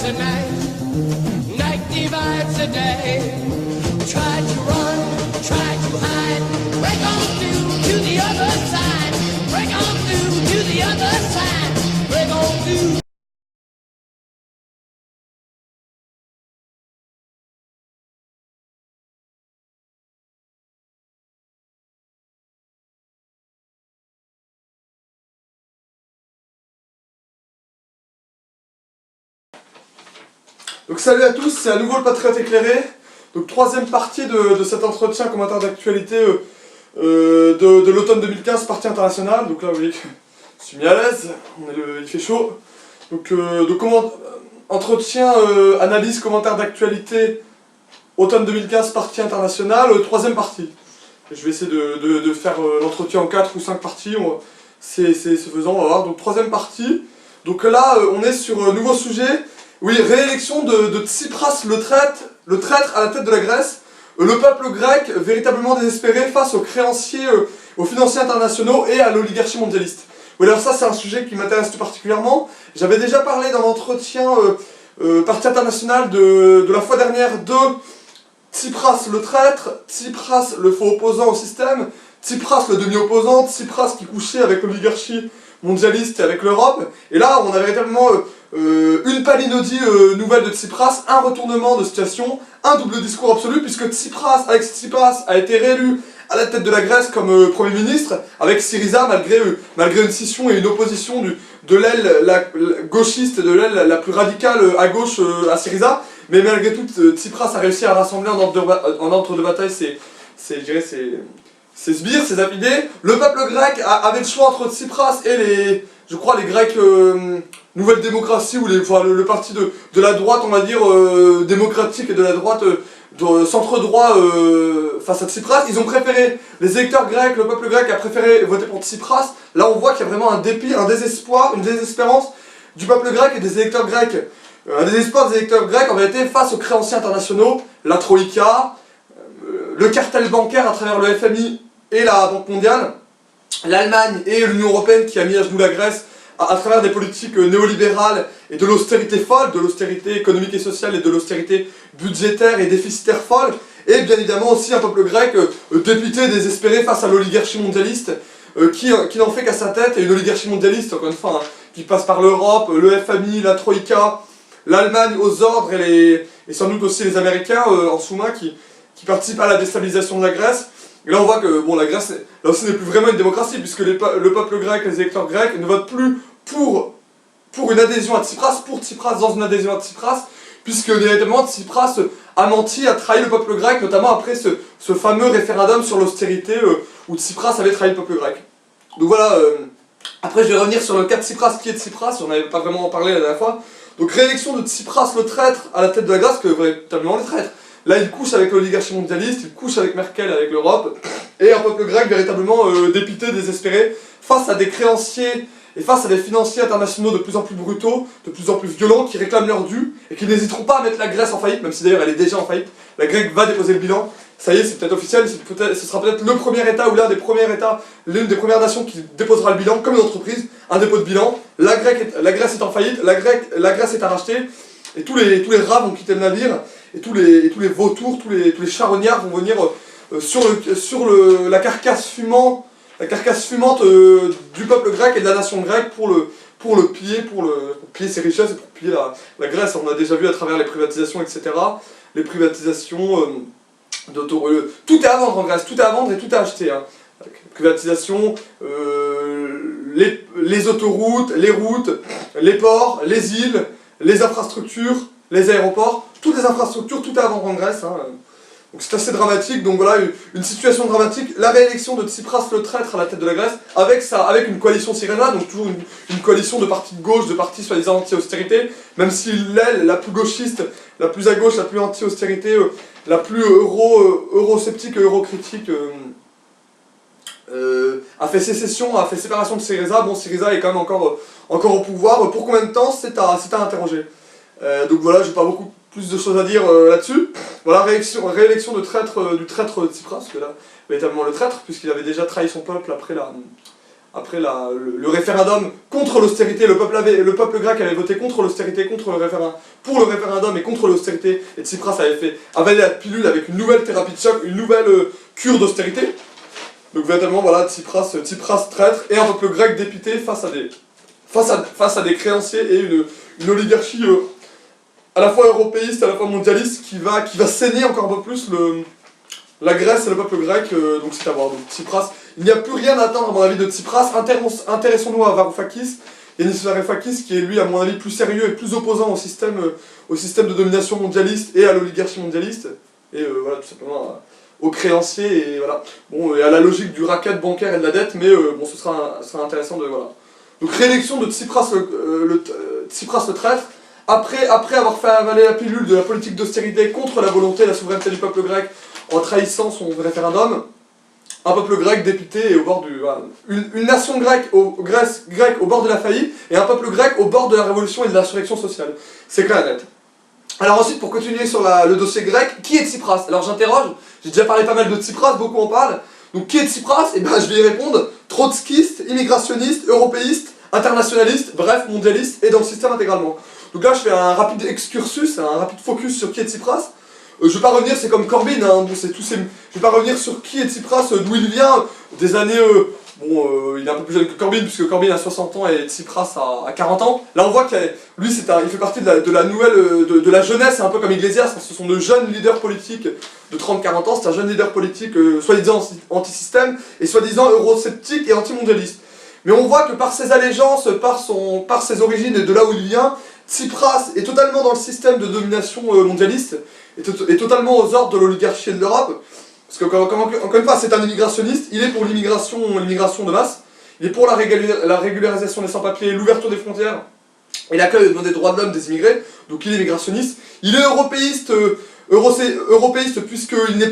the night, night divides the day. Try to run, try to hide, break on through to the other side, break on through to the other side, break on through. Donc salut à tous, c'est à nouveau le Patriote éclairé. Donc troisième partie de cet entretien commentaire d'actualité de l'automne 2015, partie internationale. Donc là vous voyez que je suis mis à l'aise, il fait chaud. Donc entretien, analyse, commentaire d'actualité, automne 2015, partie internationale, troisième partie. Je vais essayer de faire l'entretien en 4 ou 5 parties, c'est faisant, on va voir. Donc troisième partie, donc là on est sur un nouveau sujet. Oui, réélection de Tsipras, le traître à la tête de la Grèce. Le peuple grec, véritablement désespéré face aux créanciers, aux financiers internationaux et à l'oligarchie mondialiste. Oui, alors ça c'est un sujet qui m'intéresse tout particulièrement. J'avais déjà parlé dans l'entretien partie internationale de la fois dernière de Tsipras le traître, Tsipras le faux opposant au système, Tsipras le demi-opposant, Tsipras qui couchait avec l'oligarchie mondialiste et avec l'Europe. Et là on a véritablement une palinodie nouvelle de Tsipras, un retournement de situation, un double discours absolu, puisque Alexis Tsipras a été réélu à la tête de la Grèce comme Premier ministre, avec Syriza, malgré une scission et une opposition de l'aile gauchiste, de l'aile la plus radicale à gauche à Syriza. Mais malgré tout, Tsipras a réussi à rassembler en ordre de bataille ses sbires, ses affidés. Le peuple grec avait le choix entre Tsipras et les Grecs Nouvelle Démocratie, ou le parti de la droite, on va dire, démocratique, et de la droite centre-droit face à Tsipras. Ils ont préféré, les électeurs grecs, le peuple grec a préféré voter pour Tsipras. Là on voit qu'il y a vraiment un dépit, un désespoir, une désespérance du peuple grec et des électeurs grecs. Un désespoir des électeurs grecs en vérité face aux créanciers internationaux, la Troïka, le cartel bancaire à travers le FMI et la Banque mondiale, l'Allemagne et l'Union européenne qui a mis à genoux la Grèce à travers des politiques néolibérales et de l'austérité folle, de l'austérité économique et sociale et de l'austérité budgétaire et déficitaire folle, et bien évidemment aussi un peuple grec dépité, désespéré face à l'oligarchie mondialiste qui n'en fait qu'à sa tête, et une oligarchie mondialiste, encore une fois, qui passe par l'Europe, le FMI, la Troïka, l'Allemagne aux ordres et sans doute aussi les Américains en sous-main qui participent à la déstabilisation de la Grèce. Et là on voit que bon, la Grèce, là aussi, n'est plus vraiment une démocratie, puisque le peuple grec, les électeurs grecs ne votent plus pour une adhésion à Tsipras, pour Tsipras dans une adhésion à Tsipras, puisque évidemment Tsipras a menti, a trahi le peuple grec, notamment après ce fameux référendum sur l'austérité où Tsipras avait trahi le peuple grec. Donc voilà, après je vais revenir sur le cas de Tsipras, qui est Tsipras, on n'avait pas vraiment parlé la dernière fois. Donc réélection de Tsipras le traître à la tête de la Grèce, que véritablement le traître. Là il couche avec l'oligarchie mondialiste, il couche avec Merkel, avec l'Europe, et un peuple grec véritablement dépité, désespéré, face à des créanciers et face à des financiers internationaux de plus en plus brutaux, de plus en plus violents, qui réclament leur dû, et qui n'hésiteront pas à mettre la Grèce en faillite, même si d'ailleurs elle est déjà en faillite. La Grèce va déposer le bilan, ça y est, c'est peut-être officiel, ce sera peut-être le premier État ou l'un des premiers États, l'une des premières nations qui déposera le bilan, comme une entreprise, un dépôt de bilan. La Grèce est en faillite, la Grèce est à racheter, et tous les rats vont quitter le navire, et tous les vautours, tous les charognards vont venir sur la carcasse fumante du peuple grec et de la nation grecque pour le piller, pour piller ses richesses et pour piller la Grèce. On a déjà vu à travers les privatisations, etc. Les privatisations tout est à vendre en Grèce, tout est à vendre et tout est à acheter. Hein. Les privatisations, les autoroutes, les routes, les ports, les îles, les infrastructures, les aéroports, toutes les infrastructures, tout est à vendre en Grèce. Hein. Donc c'est assez dramatique, donc voilà, une situation dramatique. La réélection de Tsipras le traître à la tête de la Grèce, avec une coalition Syriza, donc toujours une coalition de partis de gauche, de partis soi-disant anti-austérité, même si l'aile la plus gauchiste, la plus à gauche, la plus anti-austérité, la plus eurosceptique et eurocritique, a fait sécession, a fait séparation de Syriza. Bon, Syriza est quand même encore au pouvoir. Pour combien de temps, c'est à interroger. Donc voilà, j'ai pas beaucoup plus de choses à dire là-dessus. Voilà, réélection du traître Tsipras, parce que là, véritablement le traître, puisqu'il avait déjà trahi son peuple le référendum contre l'austérité. Le peuple grec avait voté contre l'austérité, pour le référendum et contre l'austérité. Et Tsipras avait fait avaler la pilule avec une nouvelle thérapie de choc, une nouvelle cure d'austérité. Donc véritablement, voilà, Tsipras traître et un peuple grec dépité face à des créanciers et une oligarchie à la fois européiste, à la fois mondialiste, qui va saigner encore un peu plus la Grèce et le peuple grec, donc c'est à voir. Donc Tsipras, il n'y a plus rien à attendre à mon avis de Tsipras. Intéressons-nous à Varoufakis, Yanis Varoufakis, qui est lui à mon avis plus sérieux et plus opposant au système de domination mondialiste et à l'oligarchie mondialiste, et voilà, tout simplement aux créanciers, et voilà. Bon, et à la logique du racket bancaire et de la dette, mais bon, ce sera intéressant de, voilà. Donc réélection de Tsipras le traître, après avoir fait avaler la pilule de la politique d'austérité contre la volonté et la souveraineté du peuple grec en trahissant son référendum, un peuple grec dépité et au bord du... Voilà, une nation grecque au bord de la faillite et un peuple grec au bord de la révolution et de l'insurrection sociale. C'est clair et net. Alors ensuite, pour continuer sur le dossier grec, qui est Tsipras? Alors j'interroge, j'ai déjà parlé pas mal de Tsipras, beaucoup en parlent. Donc qui est Tsipras? Et ben je vais y répondre, trotskiste, immigrationniste, européiste, internationaliste, bref, mondialiste et dans le système intégralement. Donc là je fais un rapide excursus, un rapide focus sur qui est Tsipras. Je vais pas revenir, c'est comme Corbyn, hein, bon, je vais pas revenir sur qui est Tsipras, d'où il vient, des années... il est un peu plus jeune que Corbyn, puisque Corbyn a 60 ans et Tsipras a 40 ans. Là on voit que lui il fait partie de la nouvelle, de la jeunesse, un peu comme Iglesias, ce sont de jeunes leaders politiques de 30-40 ans, c'est un jeune leader politique soi-disant anti-système et soi-disant eurosceptique et anti-mondialiste. Mais on voit que par ses allégeances, par ses origines et de là où il vient, Tsipras est totalement dans le système de domination mondialiste, est totalement aux ordres de l'oligarchie de l'Europe. Parce que, encore une fois, c'est un immigrationniste, il est pour l'immigration de masse, il est pour la régularisation des sans-papiers, l'ouverture des frontières et l'accueil des droits de l'homme des immigrés, donc il est immigrationniste. Il est européiste puisqu'il n'est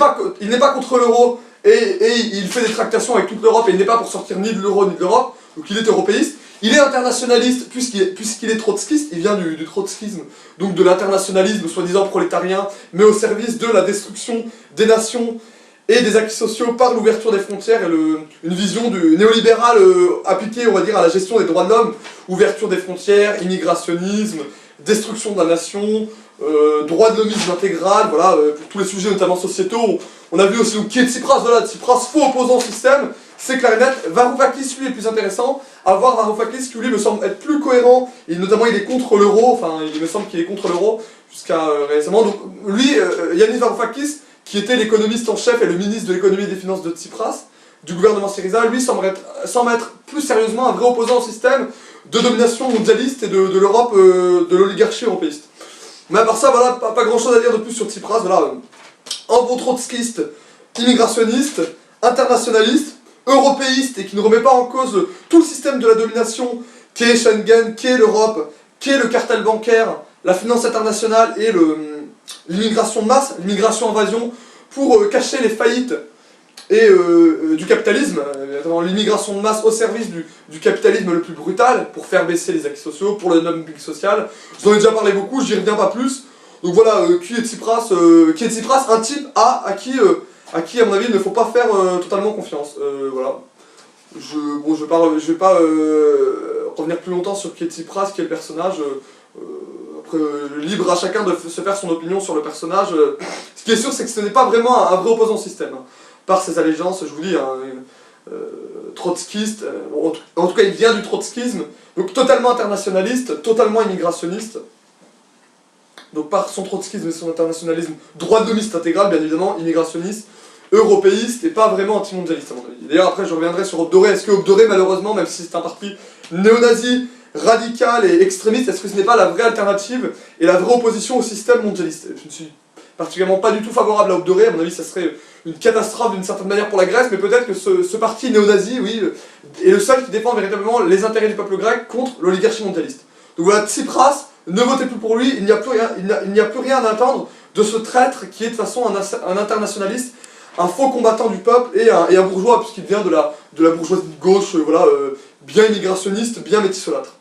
pas contre l'euro et il fait des tractations avec toute l'Europe et il n'est pas pour sortir ni de l'euro ni de l'Europe, donc il est européiste. Il est internationaliste puisqu'il est trotskiste, il vient du trotskisme, donc de l'internationalisme soi-disant prolétarien, mais au service de la destruction des nations et des acquis sociaux par l'ouverture des frontières et une vision néolibérale appliquée, on va dire, à la gestion des droits de l'homme, ouverture des frontières, immigrationnisme, destruction de la nation, droit de l'homisme intégral, voilà, pour tous les sujets notamment sociétaux. On a vu aussi qui est Tsipras, voilà, Tsipras faux opposant au système, c'est clair et net. Varoufakis lui est plus intéressant, à voir Varoufakis qui lui me semble être plus cohérent, et notamment il est contre l'euro, enfin il me semble qu'il est contre l'euro jusqu'à récemment, donc lui, Yanis Varoufakis, qui était l'économiste en chef et le ministre de l'économie et des finances de Tsipras, du gouvernement Syriza, lui semble être plus sérieusement un vrai opposant au système de domination mondialiste et de l'Europe, de l'oligarchie européiste. Mais à part ça, voilà, pas grand chose à dire de plus sur Tsipras, voilà, un bon trotskiste, immigrationniste, internationaliste, européiste et qui ne remet pas en cause tout le système de la domination qu'est Schengen, qu'est l'Europe, qu'est le cartel bancaire, la finance internationale et l'immigration de masse, l'immigration-invasion, pour cacher les faillites et du capitalisme, l'immigration de masse au service du capitalisme le plus brutal, pour faire baisser les acquis sociaux, pour le dumping social. Je vous en ai déjà parlé beaucoup, j'y reviens pas plus. Donc voilà, qui est Tsipras? Un type à qui à mon avis il ne faut pas faire totalement confiance. Voilà. Je vais pas revenir plus longtemps sur qui est Tsipras, qui est le personnage. Après, libre à chacun de se faire son opinion sur le personnage. Ce qui est sûr, c'est que ce n'est pas vraiment un vrai opposant au système. Hein. Par ses allégeances, je vous dis, trotskiste, en tout cas il vient du trotskisme, donc totalement internationaliste, totalement immigrationniste. Donc par son trotskisme et son internationalisme, droit de l'homiste intégral, bien évidemment, immigrationniste, européiste et pas vraiment antimondialiste à mon avis. D'ailleurs après je reviendrai sur Obdoré, est-ce que Obdoré malheureusement, même si c'est un parti néo-nazi, radical et extrémiste, est-ce que ce n'est pas la vraie alternative et la vraie opposition au système mondialiste? Je ne suis particulièrement pas du tout favorable à Obdoré, à mon avis ça serait une catastrophe d'une certaine manière pour la Grèce, mais peut-être que ce parti néo-nazi, oui, est le seul qui défend véritablement les intérêts du peuple grec contre l'oligarchie mondialiste. Donc voilà, Tsipras, ne votez plus pour lui, il n'y a plus rien à attendre de ce traître qui est de toute façon un internationaliste, un faux combattant du peuple et un bourgeois, puisqu'il vient de la bourgeoisie de gauche, voilà, bien immigrationniste, bien métissolâtre.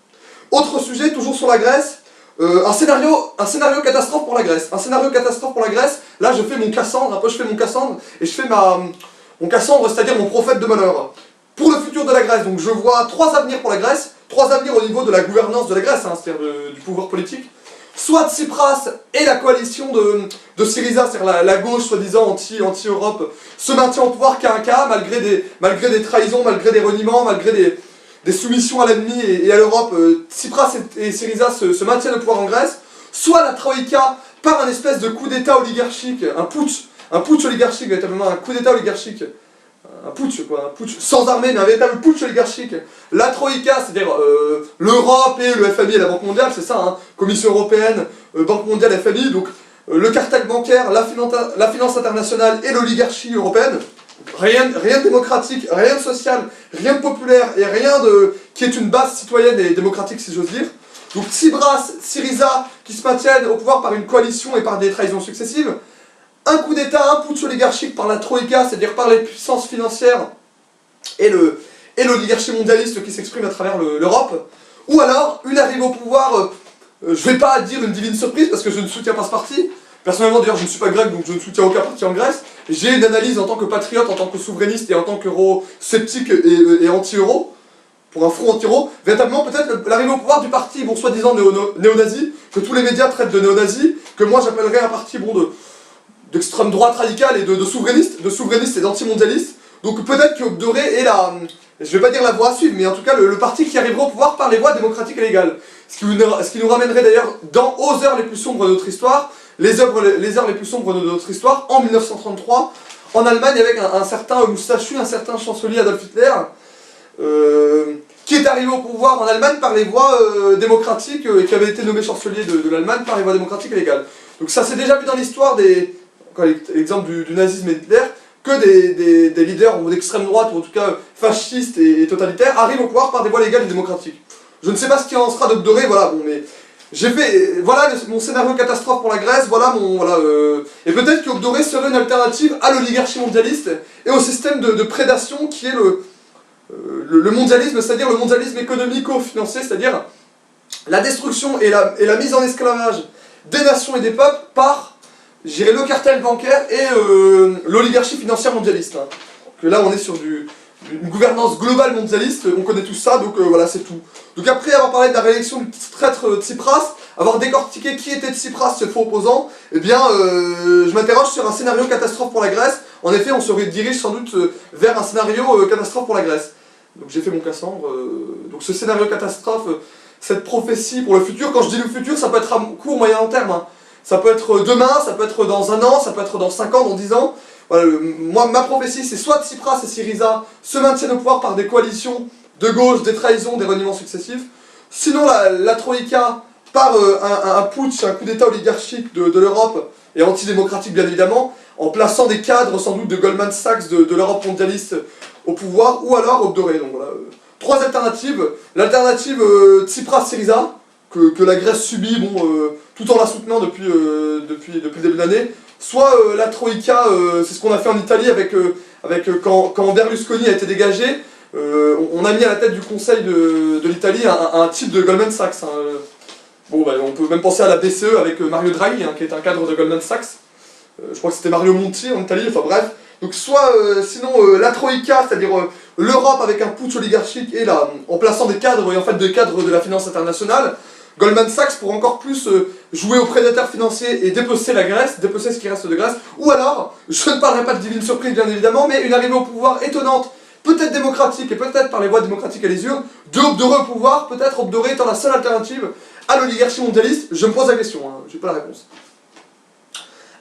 Autre sujet, toujours sur la Grèce, un scénario catastrophe pour la Grèce. Un scénario catastrophe pour la Grèce, là je fais mon Cassandre, un peu je fais mon Cassandre, et je fais mon Cassandre, c'est-à-dire mon prophète de malheur. Pour le futur de la Grèce, donc je vois 3 avenirs pour la Grèce, 3 avenirs au niveau de la gouvernance de la Grèce, hein, c'est-à-dire du pouvoir politique. Soit Tsipras et la coalition de Syriza, c'est-à-dire la gauche soi-disant anti-Europe, se maintient au pouvoir qu'à un cas, malgré des trahisons, malgré des reniements, malgré des soumissions à l'ennemi et à l'Europe. Tsipras et Syriza se maintiennent au pouvoir en Grèce. Soit la Troïka, par un espèce de coup d'état oligarchique, un putsch oligarchique, véritablement un coup d'état oligarchique, un putsch sans armée, mais un véritable putsch oligarchique. La Troïka, c'est-à-dire l'Europe et le FMI et la Banque mondiale, c'est ça, hein, Commission européenne, Banque mondiale, FMI, donc le cartel bancaire, la finance internationale et l'oligarchie européenne. Rien de démocratique, rien de social, rien de populaire et rien qui est une base citoyenne et démocratique si j'ose dire. Donc Tsipras, Syriza qui se maintiennent au pouvoir par une coalition et par des trahisons successives. Un coup d'état, un putsch oligarchique par la Troïka, c'est-à-dire par les puissances financières et l'oligarchie mondialiste qui s'exprime à travers l'Europe. Ou alors une arrivée au pouvoir, je vais pas dire une divine surprise parce que je ne soutiens pas ce parti. Personnellement d'ailleurs je ne suis pas grec donc je ne soutiens aucun parti en Grèce. J'ai une analyse en tant que patriote, en tant que souverainiste et en tant qu'euro-sceptique et anti-euro. Pour un front anti-euro, véritablement peut-être l'arrivée au pouvoir du parti, bon, soi-disant néo-nazi, que tous les médias traitent de néo-nazi, que moi j'appellerais un parti bon, d'extrême droite radicale et de souverainiste et d'anti-mondialiste. Donc peut-être que Doré est je vais pas dire la voie à suivre, mais en tout cas le parti qui arrivera au pouvoir par les voies démocratiques et légales. Ce qui nous ramènerait d'ailleurs aux heures les plus sombres de notre histoire, les heures les plus sombres de notre histoire, en 1933, en Allemagne avec un certain moustachu, un certain chancelier Adolf Hitler, qui est arrivé au pouvoir en Allemagne par les voies démocratiques et qui avait été nommé chancelier de l'Allemagne par les voies démocratiques et légales. Donc ça s'est déjà vu dans l'histoire l'exemple du nazisme et d'Hitler, que des leaders d'extrême droite, ou en tout cas fascistes et totalitaires, arrivent au pouvoir par des voies légales et démocratiques. Je ne sais pas ce qui en sera de Doré, voilà, bon, mais j'ai fait, voilà mon scénario catastrophe pour la Grèce, et peut-être que Doré serait une alternative à l'oligarchie mondialiste et au système de prédation qui est le mondialisme, c'est-à-dire le mondialisme économico-financier, c'est-à-dire la destruction et la mise en esclavage des nations et des peuples par le cartel bancaire et l'oligarchie financière mondialiste. Hein. Que là on est sur une gouvernance globale mondialiste, on connaît tout ça, donc voilà c'est tout. Donc après avoir parlé de la réélection du traître Tsipras, avoir décortiqué qui était Tsipras, ce faux opposant, eh bien je m'interroge sur un scénario catastrophe pour la Grèce. En effet on se dirige sans doute vers un scénario catastrophe pour la Grèce. Donc j'ai fait mon Cassandre, donc ce scénario catastrophe, cette prophétie pour le futur, quand je dis le futur ça peut être à court, moyen, long terme. Hein. Ça peut être demain, ça peut être dans 1 an, ça peut être dans 5 ans, dans 10 ans. Voilà, moi, ma prophétie, c'est soit Tsipras et Syriza se maintiennent au pouvoir par des coalitions de gauche, des trahisons, des reniements successifs. Sinon, la Troïka, par un putsch, un coup d'état oligarchique de l'Europe, et antidémocratique bien évidemment, en plaçant des cadres sans doute de Goldman Sachs, de l'Europe mondialiste au pouvoir, ou alors Doré. Donc voilà, 3 alternatives. L'alternative Tsipras-Syriza, que la Grèce subit, tout en la soutenant depuis le début de l'année, soit la Troïka, c'est ce qu'on a fait en Italie quand Berlusconi a été dégagé, on a mis à la tête du conseil de l'Italie un type de Goldman Sachs. Hein. On peut même penser à la BCE avec Mario Draghi, hein, qui est un cadre de Goldman Sachs. Je crois que c'était Mario Monti en Italie, enfin bref. Donc soit, sinon, la Troïka, c'est-à-dire l'Europe avec un putsch oligarchique et en plaçant des cadres, et en fait des cadres de la finance internationale, Goldman Sachs pour encore plus jouer aux prédateurs financiers et dépecer la Grèce, dépecer ce qui reste de Grèce. Ou alors, je ne parlerai pas de divine surprise bien évidemment, mais une arrivée au pouvoir étonnante, peut-être démocratique et peut-être par les voies démocratiques et les urnes, de Doré au pouvoir, peut-être Doré étant la seule alternative à l'oligarchie mondialiste. Je me pose la question, hein, j'ai pas la réponse.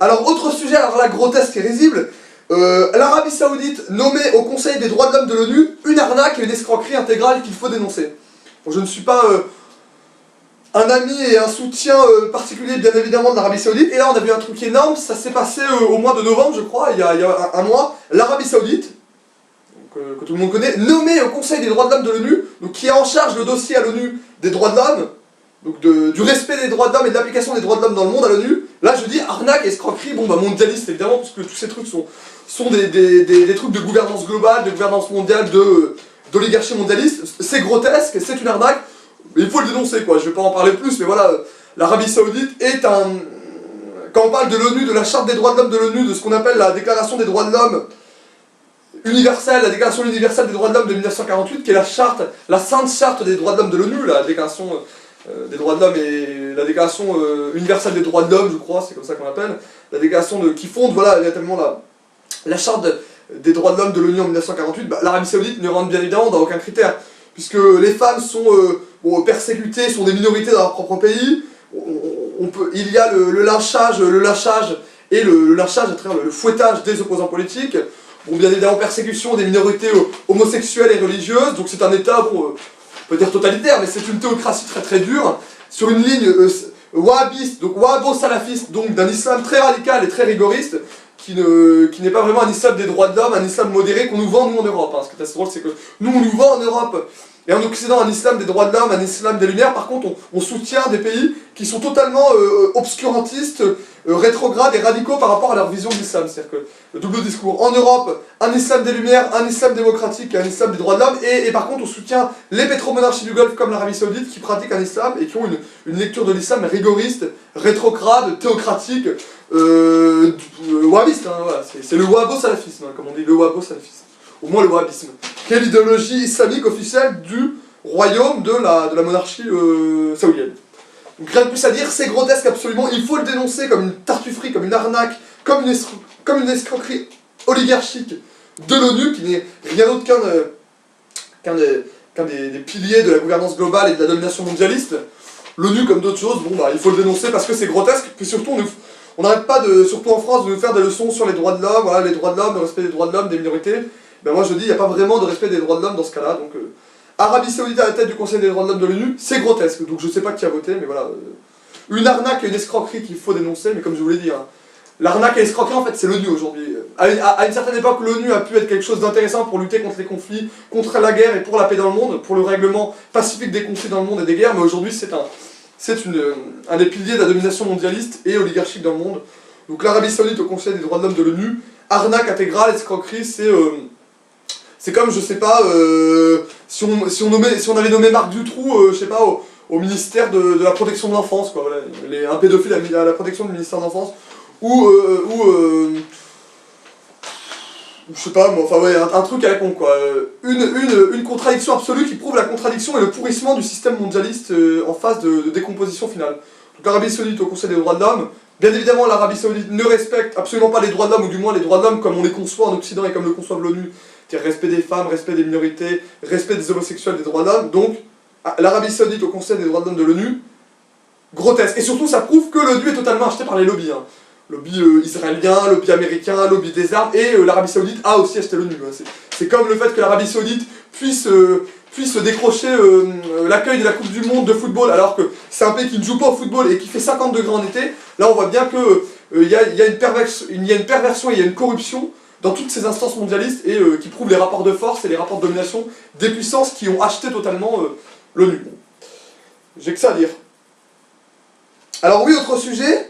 Alors autre sujet, alors là grotesque et risible, l'Arabie Saoudite nommée au Conseil des droits de l'homme de l'ONU, une arnaque et une escroquerie intégrale qu'il faut dénoncer. Bon, je ne suis pas un ami et un soutien particulier bien évidemment de l'Arabie Saoudite, et là on a vu un truc énorme, ça s'est passé au mois de novembre je crois, il y a un mois, l'Arabie Saoudite, que tout le monde connaît, nommée au Conseil des droits de l'homme de l'ONU, donc qui est en charge le dossier à l'ONU des droits de l'homme, donc du respect des droits de l'homme et de l'application des droits de l'homme dans le monde à l'ONU. Là je dis arnaque et escroquerie, mondialiste évidemment, puisque tous ces trucs sont des trucs de gouvernance globale, de gouvernance mondiale, d'oligarchie mondialiste. C'est grotesque, c'est une arnaque, mais il faut le dénoncer quoi, je vais pas en parler plus, mais voilà, l'Arabie Saoudite est quand on parle de l'ONU, de la charte des droits de l'homme de l'ONU, de ce qu'on appelle la déclaration des droits de l'homme, universelle, la Déclaration universelle des droits de l'homme de 1948, qui est la charte, la sainte charte des droits de l'homme de l'ONU, la Déclaration des droits de l'homme et la Déclaration universelle des droits de l'homme, je crois, c'est comme ça qu'on l'appelle, la déclaration qui fonde, voilà, véritablement la charte des droits de l'homme de l'ONU en 1948, bah, l'Arabie Saoudite ne rentre bien évidemment dans aucun critère, puisque les femmes sont persécutées, sont des minorités dans leur propre pays. Il y a le lynchage et le lynchage à travers le fouettage des opposants politiques. Bon, bien évidemment, persécution des minorités homosexuelles et religieuses, donc c'est un État, bon, on peut dire totalitaire, mais c'est une théocratie très très dure, sur une ligne wahhabiste, donc wahhabo-salafiste, donc d'un islam très radical et très rigoriste, qui n'est pas vraiment un islam des droits de l'homme, un islam modéré qu'on nous vend nous en Europe. Hein. Ce qui est assez drôle, c'est que nous on nous vend en Europe et en Occident un islam des droits de l'homme, un islam des Lumières. Par contre, on soutient des pays qui sont totalement obscurantistes, rétrogrades et radicaux par rapport à leur vision de l'islam. C'est-à-dire que le double discours. En Europe, un islam des Lumières, un islam démocratique et un islam des droits de l'homme. Et par contre, on soutient les pétromonarchies du Golfe comme l'Arabie Saoudite qui pratiquent un islam et qui ont une lecture de l'islam rigoriste, rétrograde, théocratique, wahhabiste. Hein, voilà. C'est le wahhabo-salafisme, hein, comme on dit, le wahhabo-salafisme. Au moins le wahhabisme, qui est l'idéologie islamique officielle du royaume de la monarchie saoudienne. Donc rien de plus à dire, c'est grotesque absolument, il faut le dénoncer comme une tartufferie, comme une arnaque, comme une escroquerie oligarchique de l'ONU, qui n'est rien d'autre qu'un des piliers de la gouvernance globale et de la domination mondialiste. L'ONU, comme d'autres choses, bon bah il faut le dénoncer parce que c'est grotesque, puis surtout on n'arrête pas, surtout en France, de nous faire des leçons sur les droits de l'homme, voilà, les droits de l'homme, le respect des droits de l'homme, des minorités. Ben moi je dis, il n'y a pas vraiment de respect des droits de l'homme dans ce cas-là, donc Arabie Saoudite à la tête du Conseil des droits de l'homme de l'ONU, c'est grotesque, donc je sais pas qui a voté, mais voilà. Une arnaque et une escroquerie qu'il faut dénoncer, mais comme je vous l'ai dit, hein, l'arnaque et l'escroquerie en fait c'est l'ONU aujourd'hui. À une certaine époque, l'ONU a pu être quelque chose d'intéressant pour lutter contre les conflits, contre la guerre et pour la paix dans le monde, pour le règlement pacifique des conflits dans le monde et des guerres, mais aujourd'hui c'est un des piliers de la domination mondialiste et oligarchique dans le monde. Donc l'Arabie Saoudite au Conseil des droits de l'homme de l'ONU, arnaque intégrale, escroquerie, c'est comme, je sais pas, si on avait nommé Marc Dutroux, je sais pas, au ministère de la protection de l'enfance, quoi, voilà, un pédophile à la protection du ministère de l'enfance, ou je sais pas, mais enfin ouais, un truc à la con, quoi. Une contradiction absolue qui prouve la contradiction et le pourrissement du système mondialiste en phase de décomposition finale. Donc l'Arabie Saoudite au Conseil des droits de l'homme, bien évidemment l'Arabie Saoudite ne respecte absolument pas les droits de l'homme, ou du moins les droits de l'homme comme on les conçoit en Occident et comme le conçoit l'ONU, c'est-à-dire respect des femmes, respect des minorités, respect des homosexuels, des droits de l'homme. Donc l'Arabie Saoudite au Conseil des droits de l'homme de l'ONU, grotesque. Et surtout ça prouve que l'ONU est totalement acheté par les lobbies. Hein. Lobby israélien, lobby américain, lobby des armes, et l'Arabie Saoudite a aussi acheté l'ONU. C'est comme le fait que l'Arabie Saoudite puisse décrocher l'accueil de la Coupe du Monde de football, alors que c'est un pays qui ne joue pas au football et qui fait 50 degrés en été. Là on voit bien qu'il y a une perversion et il y a une corruption dans toutes ces instances mondialistes et qui prouvent les rapports de force et les rapports de domination des puissances qui ont acheté totalement l'ONU. J'ai que ça à dire. Alors oui, autre sujet.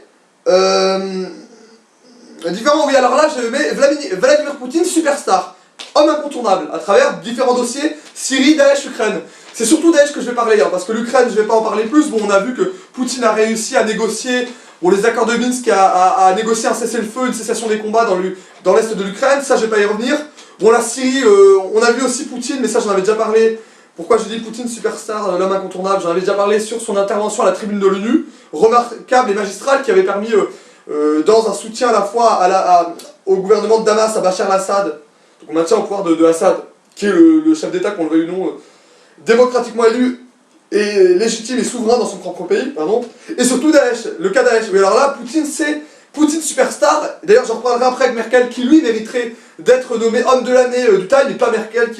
Différent, oui, alors là je mets Vladimir Poutine, superstar, homme incontournable, à travers différents dossiers, Syrie, Daesh, Ukraine. C'est surtout Daesh que je vais parler, hein, parce que l'Ukraine je vais pas en parler plus. Bon, on a vu que Poutine a réussi à négocier, bon, les accords de Minsk, à négocier un cessez-le-feu, une cessation des combats dans l'est de l'Ukraine, ça je vais pas y revenir. Bon, la Syrie, on a vu aussi Poutine, mais ça j'en avais déjà parlé. Pourquoi je dis Poutine superstar, l'homme incontournable? J'en avais déjà parlé sur son intervention à la tribune de l'ONU, remarquable et magistrale, qui avait permis, dans un soutien à la fois au gouvernement de Damas, à Bachar al-Assad, donc on maintient au pouvoir de Assad, qui est le chef d'État, qu'on le veuille ou non, démocratiquement élu et légitime et souverain dans son propre pays, pardon, et surtout Daesh, le cas Daesh. Oui, alors là, Poutine superstar, d'ailleurs j'en reparlerai après avec Merkel, qui lui mériterait d'être nommé homme de l'année du Time, et pas Merkel,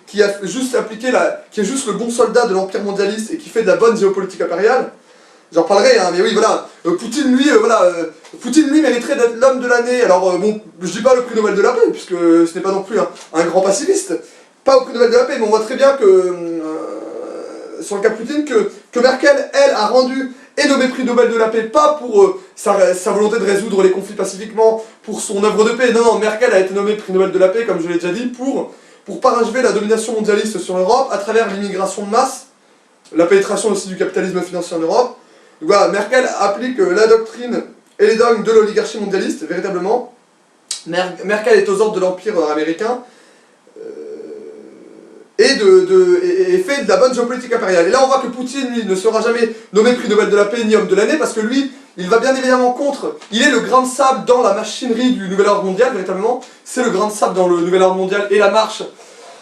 qui a juste appliqué qui est juste le bon soldat de l'empire mondialiste et qui fait de la bonne géopolitique impériale. J'en parlerai, hein, mais oui, voilà. Poutine, lui, mériterait d'être l'homme de l'année. Alors, bon, je dis pas le prix Nobel de la paix, puisque ce n'est pas non plus un grand pacifiste. Pas au prix Nobel de la paix, mais on voit très bien que, sur le cas de Poutine, que Merkel, elle, a rendu et nommé prix Nobel de la paix, pas pour sa volonté de résoudre les conflits pacifiquement, pour son œuvre de paix. Non, non, Merkel a été nommée prix Nobel de la paix, comme je l'ai déjà dit, pour parachever la domination mondialiste sur l'Europe à travers l'immigration de masse, la pénétration aussi du capitalisme financier en Europe. Donc voilà, Merkel applique la doctrine et les dogmes de l'oligarchie mondialiste, véritablement. Merkel est aux ordres de l'Empire américain, et fait de la bonne géopolitique impériale. Et là on voit que Poutine, lui, ne sera jamais nommé prix Nobel de la paix ni homme de l'année, parce que lui, il va bien évidemment contre. Il est le grain de sable dans la machinerie du nouvel ordre mondial, véritablement. C'est le grain de sable dans le nouvel ordre mondial et la marche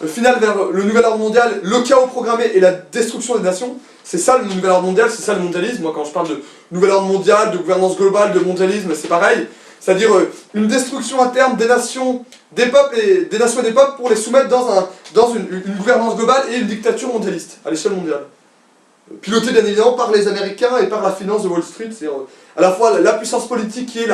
finale vers le nouvel ordre mondial, le chaos programmé et la destruction des nations. C'est ça le nouvel ordre mondial, c'est ça le mondialisme. Moi quand je parle de nouvel ordre mondial, de gouvernance globale, de mondialisme, c'est pareil. C'est-à-dire une destruction à terme des nations, des peuples et des nations et des peuples pour les soumettre dans une gouvernance globale et une dictature mondialiste à l'échelle mondiale. Pilotée bien évidemment par les Américains et par la finance de Wall Street, c'est-à-dire à la fois la puissance politique qui est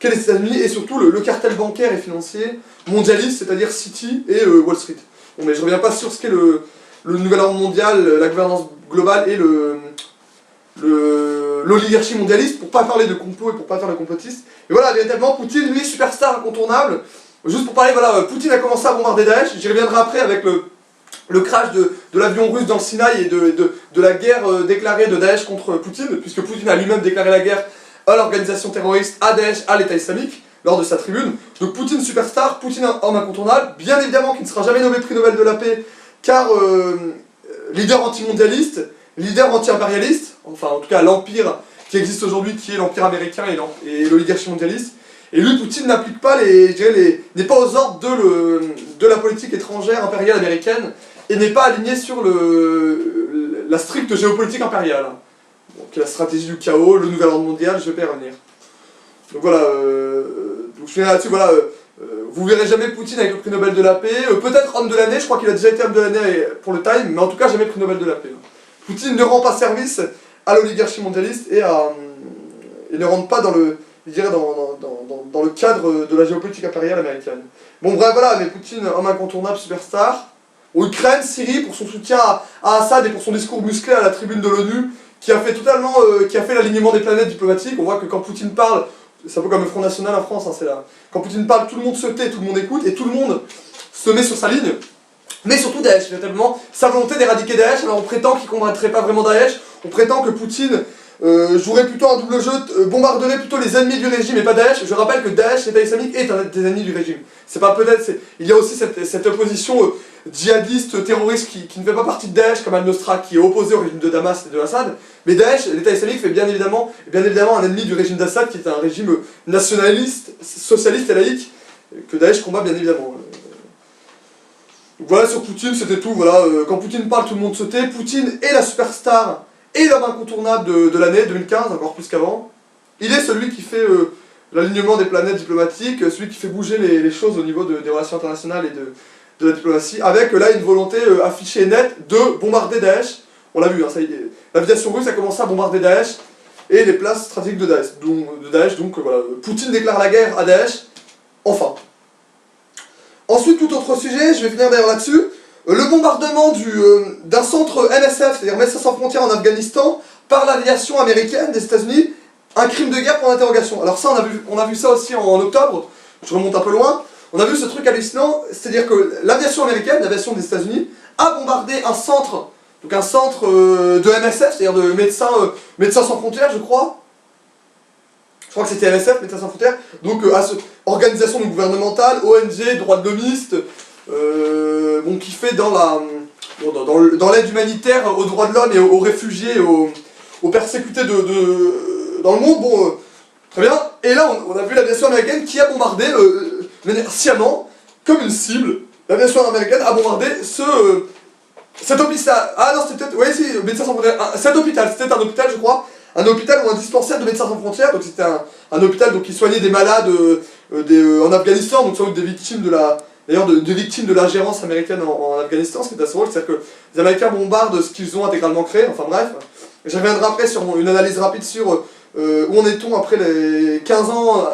les États-Unis et surtout le cartel bancaire et financier mondialiste, c'est-à-dire Citi et Wall Street. Bon, mais je reviens pas sur ce qu'est le nouvel ordre mondial, la gouvernance globale et l'oligarchie mondialiste, pour pas parler de complot et pour pas faire de complotiste. Et voilà, véritablement, Poutine, lui, superstar incontournable. Juste pour parler, voilà, Poutine a commencé à bombarder Daesh, j'y reviendrai après avec le crash de l'avion russe dans le Sinaï et de la guerre déclarée de Daesh contre Poutine, puisque Poutine a lui-même déclaré la guerre à l'organisation terroriste, à Daesh, à l'État islamique, lors de sa tribune. Donc Poutine superstar, Poutine homme incontournable, bien évidemment qui ne sera jamais nommé prix Nobel de la paix, car leader anti-mondialiste, leader anti-impérialiste, enfin en tout cas l'empire qui existe aujourd'hui, qui est l'empire américain et l'oligarchie mondialiste. Et lui, Poutine n'applique pas n'est pas aux ordres de la politique étrangère impériale américaine et n'est pas aligné sur la stricte géopolitique impériale. Bon, qui est la stratégie du chaos, le nouvel ordre mondial, je vais pas y revenir. Donc voilà, donc je finis là-dessus, voilà, vous verrez jamais Poutine avec le prix Nobel de la paix, peut-être homme de l'année, je crois qu'il a déjà été homme de l'année pour le Time, mais en tout cas jamais prix Nobel de la paix. Poutine ne rend pas service à l'oligarchie mondialiste et ne rentre pas dans le cadre de la géopolitique impériale américaine. Bon bref voilà, mais Poutine, homme incontournable, superstar. Ou Ukraine, Syrie, pour son soutien à Assad et pour son discours musclé à la tribune de l'ONU, qui a fait l'alignement des planètes diplomatiques. On voit que quand Poutine parle, c'est un peu comme le Front National en France, hein, c'est là. Quand Poutine parle, tout le monde se tait, tout le monde écoute, et tout le monde se met sur sa ligne. Mais surtout Daesh, véritablement, sa volonté d'éradiquer Daesh. Alors on prétend qu'il ne combattrait pas vraiment Daesh, on prétend que Poutine jouerait plutôt un double jeu, bombarderait plutôt les ennemis du régime et pas Daesh. Je rappelle que Daesh, l'État islamique, est un des ennemis du régime. C'est pas peut-être, il y a aussi cette opposition djihadiste, terroriste qui ne fait pas partie de Daesh, comme Al-Nusra, qui est opposé au régime de Damas et de Assad. Mais Daesh, l'État islamique, fait bien évidemment un ennemi du régime d'Assad, qui est un régime nationaliste, socialiste et laïque, que Daesh combat bien évidemment. Donc voilà, sur Poutine, c'était tout. Voilà, quand Poutine parle, tout le monde se tait. Poutine est la superstar et l'homme incontournable de l'année 2015, encore plus qu'avant. Il est celui qui fait l'alignement des planètes diplomatiques, celui qui fait bouger les choses au niveau des relations internationales et de la diplomatie, avec là une volonté affichée et nette de bombarder Daesh. On l'a vu, hein, l'aviation russe a commencé à bombarder Daesh et les places stratégiques de Daesh. Donc voilà, Poutine déclare la guerre à Daesh, enfin. Ensuite, tout autre sujet, je vais finir d'ailleurs là-dessus. Le bombardement d'un centre MSF, c'est-à-dire Médecins sans frontières en Afghanistan, par l'aviation américaine des États-Unis, un crime de guerre pour l'interrogation. Alors ça, on a vu ça aussi en octobre, je remonte un peu loin. On a vu ce truc hallucinant, c'est-à-dire que l'aviation américaine, l'aviation des États-Unis, a bombardé un centre de MSF, c'est-à-dire de Médecins sans frontières, je crois. Je crois que c'était MSF, Médecins sans frontières, donc organisation non gouvernementale, ONG, droits de l'homiste, bon, qui fait dans l'aide humanitaire aux droits de l'homme et aux réfugiés, aux persécutés dans le monde, bon, très bien. Et là, on a vu l'aviation américaine qui a bombardé, sciemment, comme une cible, l'aviation américaine a bombardé cet hôpital. Ah non, c'était peut-être, oui, si, Médecins sans frontières, cet hôpital, c'était un hôpital, je crois, un hôpital ou un dispensaire de Médecins sans frontières, donc c'était un hôpital donc, qui soignait des malades en Afghanistan, donc sans doute des victimes des victimes de l'ingérence américaine en Afghanistan, ce qui est assez drôle, c'est-à-dire que les Américains bombardent ce qu'ils ont intégralement créé, enfin bref. Je reviendrai après sur une analyse rapide sur où en est-on après les 15 ans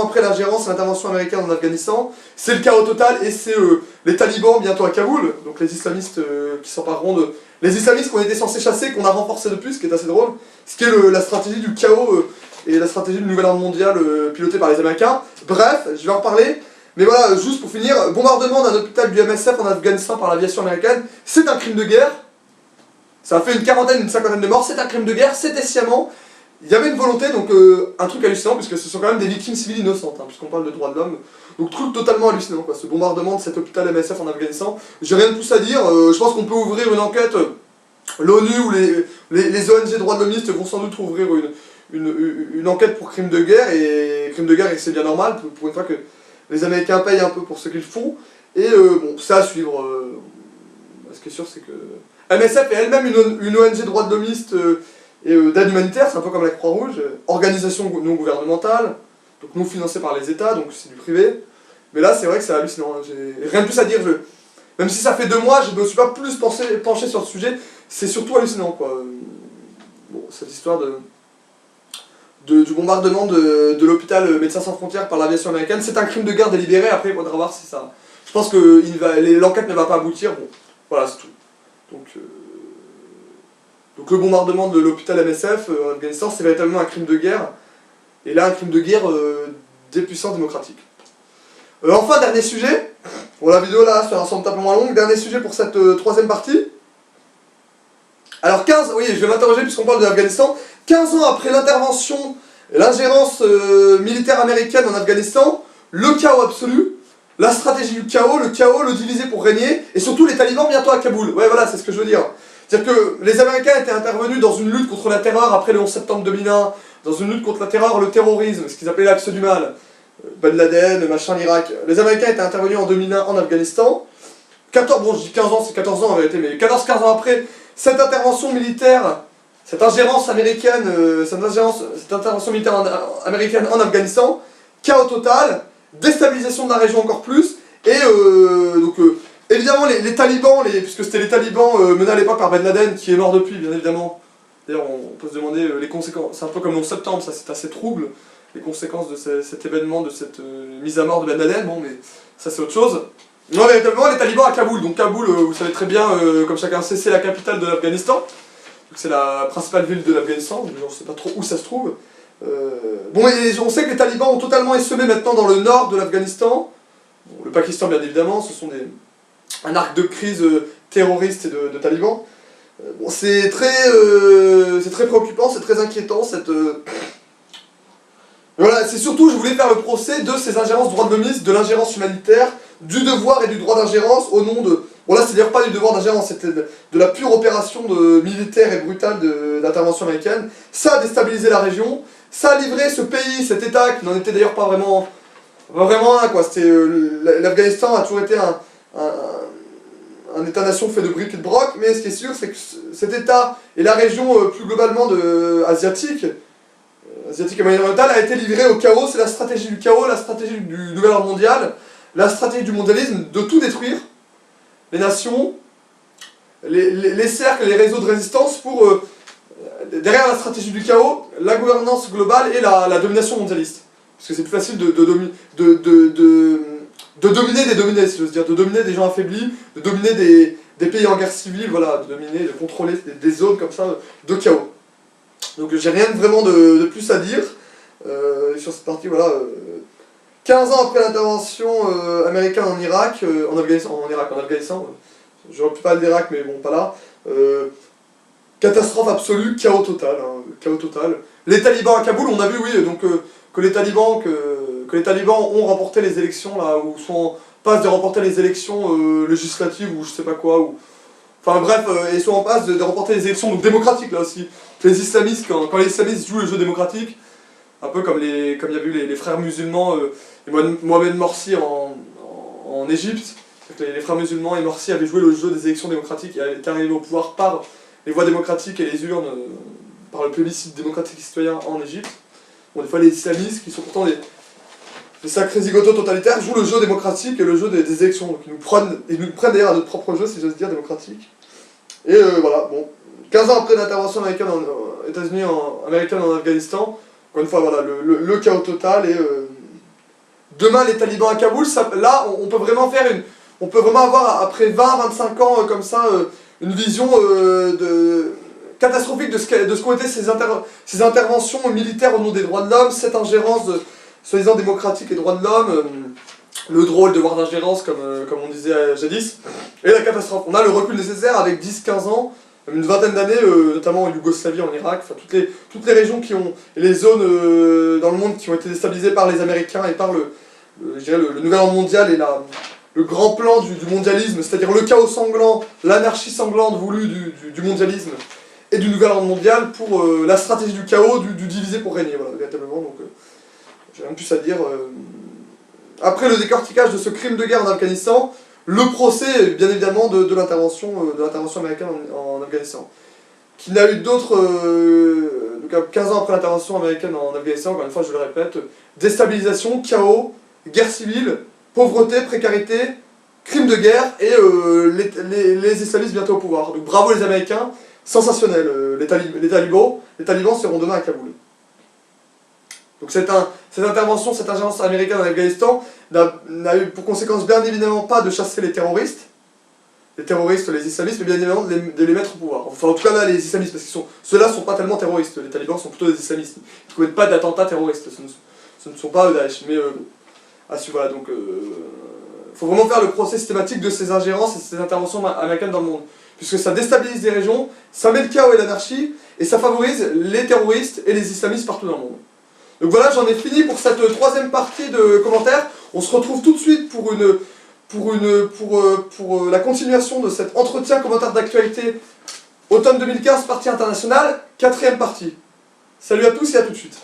après l'ingérence et l'intervention américaine en Afghanistan. C'est le chaos total et c'est les talibans bientôt à Kaboul, donc les islamistes qui s'empareront les islamistes qu'on était censés chasser, qu'on a renforcés depuis, ce qui est assez drôle, ce qui est la stratégie du chaos et la stratégie du nouvel ordre mondial pilotée par les Américains. Bref, je vais en reparler, mais voilà, juste pour finir, bombardement d'un hôpital du MSF en Afghanistan par l'aviation américaine, c'est un crime de guerre, ça a fait une cinquantaine de morts, c'est un crime de guerre, c'était sciemment, il y avait une volonté, donc un truc hallucinant, puisque ce sont quand même des victimes civiles innocentes, hein, puisqu'on parle de droits de l'homme. Donc truc totalement hallucinant, quoi, ce bombardement de cet hôpital MSF en Afghanistan. J'ai rien de plus à dire, je pense qu'on peut ouvrir une enquête, l'ONU ou les ONG droits de l'hommiste vont sans doute ouvrir une enquête pour crimes de guerre, et crimes de guerre, et c'est bien normal, pour une fois que les Américains payent un peu pour ce qu'ils font, et bon, c'est à suivre. Ce qui est sûr, c'est que MSF est elle-même une ONG droits de l'hommiste et d'aide humanitaire, c'est un peu comme la Croix-Rouge, organisation non gouvernementale, donc non financée par les États, donc c'est du privé. Mais là, c'est vrai que c'est hallucinant, hein. J'ai rien de plus à dire. Même si ça fait 2 mois, je ne me suis pas plus penché sur le sujet, c'est surtout hallucinant, quoi. Bon, cette histoire du bombardement de l'hôpital Médecins Sans Frontières par l'aviation américaine, c'est un crime de guerre délibéré, après il faudra voir si ça... Je pense que l'enquête ne va pas aboutir, bon, voilà, c'est tout. Donc le bombardement de l'hôpital MSF en Afghanistan, c'est véritablement un crime de guerre, et là un crime de guerre des puissances démocratiques. Enfin, dernier sujet, bon la vidéo là sera un peu moins longue, dernier sujet pour cette 3e partie. Alors oui, je vais m'interroger puisqu'on parle de l'Afghanistan, 15 ans après l'intervention et l'ingérence militaire américaine en Afghanistan, le chaos absolu, la stratégie du chaos, le diviser pour régner, et surtout les talibans bientôt à Kaboul. Ouais, voilà, c'est ce que je veux dire. C'est-à-dire que les Américains étaient intervenus dans une lutte contre la terreur après le 11 septembre 2001, dans une lutte contre la terreur, le terrorisme, ce qu'ils appelaient l'axe du mal, Ben Laden, machin, l'Irak. Les Américains étaient intervenus en 2001 en Afghanistan. 14, bon je dis 15 ans, c'est 14 ans en vérité, mais 14-15 ans après, cette intervention militaire, cette ingérence américaine, cette intervention militaire américaine en Afghanistan, chaos total, déstabilisation de la région encore plus, et évidemment les talibans, puisque c'était les talibans menés à l'époque par Ben Laden, qui est mort depuis bien évidemment. D'ailleurs on peut se demander les conséquences, c'est un peu comme le 11 septembre, ça c'est assez trouble, les conséquences de cet événement, de cette mise à mort de Ben Laden, bon mais ça c'est autre chose. Non, véritablement les talibans à Kaboul, donc Kaboul, vous savez très bien, comme chacun sait, c'est la capitale de l'Afghanistan, c'est la principale ville de l'Afghanistan, je ne sais pas trop où ça se trouve. Bon, et on sait que les talibans ont totalement essaimé maintenant dans le nord de l'Afghanistan, bon, le Pakistan bien évidemment, ce sont un arc de crise terroriste et de talibans. Bon, c'est très préoccupant, c'est très inquiétant, Voilà, c'est surtout, je voulais faire le procès de ces ingérences droits de l'hommiste, de l'ingérence humanitaire, du devoir et du droit d'ingérence au nom de... Bon là, c'est d'ailleurs pas du devoir d'ingérence, c'était de la pure opération militaire et brutale d'intervention américaine. Ça a déstabilisé la région, ça a livré ce pays, cet État, qui n'en était d'ailleurs pas vraiment un, quoi. L'Afghanistan a toujours été un État-nation fait de briques et de broc, mais ce qui est sûr, c'est que cet État et la région plus globalement asiatique et moyen-orientale a été livrée au chaos. C'est la stratégie du chaos, la stratégie du nouvel ordre mondial, la stratégie du mondialisme, de tout détruire, les nations, les cercles, les réseaux de résistance pour, derrière la stratégie du chaos, la gouvernance globale et la domination mondialiste. Parce que c'est plus facile de dominer des dominés, si j'ose dire, de dominer des gens affaiblis, de dominer des pays en guerre civile, voilà, de contrôler des zones comme ça de chaos. Donc j'ai rien vraiment de plus à dire sur cette partie, voilà. 15 ans après l'intervention américaine en Irak, en Afghanistan, j'aurais pu parler d'Irak mais bon, pas là. Catastrophe absolue, chaos total, hein, chaos total. Les talibans à Kaboul, on a vu, oui, donc que les talibans ont remporté les élections, là, ou sont en passe de remporter les élections législatives, ou je sais pas quoi, ou... Enfin bref, ils sont en passe de remporter les élections donc démocratiques, là aussi. Les islamistes, quand les islamistes jouent le jeu démocratique, un peu comme il y a eu les frères musulmans et Mohamed Morsi en Égypte, les frères musulmans et Morsi avaient joué le jeu des élections démocratiques et étaient arrivés au pouvoir par les voies démocratiques et les urnes, par le plébiscite démocratique et citoyen en Égypte. Bon, des fois les islamistes, qui sont pourtant des sacrés zigotos totalitaires, jouent le jeu démocratique et le jeu des élections. Donc ils nous prennent d'ailleurs à notre propre jeu, si j'ose dire, démocratique. Et voilà, bon. 15 ans après l'intervention américaine en Afghanistan, encore une fois, voilà, le chaos total et... demain, les talibans à Kaboul, là, on peut vraiment avoir, après 20-25 ans comme ça, une vision catastrophique de ce qu'ont été ces interventions militaires au nom des droits de l'homme, cette ingérence soi-disant démocratique et droits de l'homme, le drôle devoir d'ingérence comme on disait jadis, et la catastrophe. On a le recul nécessaire avec 10-15 ans, une vingtaine d'années, notamment en Yougoslavie, en Irak, enfin toutes les régions qui ont, et les zones dans le monde qui ont été déstabilisées par les Américains et par je dirais le nouvel ordre mondial et le grand plan du mondialisme, c'est-à-dire le chaos sanglant, l'anarchie sanglante voulue du mondialisme et du nouvel ordre mondial pour la stratégie du chaos, du diviser pour régner, voilà, véritablement, donc j'ai rien de plus à dire. Après le décortiquage de ce crime de guerre en Afghanistan, le procès, bien évidemment, de l'intervention américaine en Afghanistan, qui n'a eu d'autre, 15 ans après l'intervention américaine en Afghanistan, encore une fois je le répète, déstabilisation, chaos, guerre civile, pauvreté, précarité, crimes de guerre et les islamistes bientôt au pouvoir. Donc bravo les Américains, sensationnel, les talibans seront demain à Kaboul. Donc cette intervention, cette ingérence américaine en Afghanistan n'a eu pour conséquence bien évidemment pas de chasser les terroristes, les islamistes, mais bien évidemment de les mettre au pouvoir. Enfin en tout cas là les islamistes, parce que ceux-là ne sont pas tellement terroristes, les talibans sont plutôt des islamistes. Ils ne commettent pas d'attentats terroristes, ce ne sont pas Daesh. Mais voilà, donc faut vraiment faire le procès systématique de ces ingérences et ces interventions américaines dans le monde. Puisque ça déstabilise des régions, ça met le chaos et l'anarchie, et ça favorise les terroristes et les islamistes partout dans le monde. Donc voilà, j'en ai fini pour cette troisième partie de commentaires. On se retrouve tout de suite pour la continuation de cet entretien commentaire d'actualité automne 2015, partie internationale, quatrième partie. Salut à tous et à tout de suite.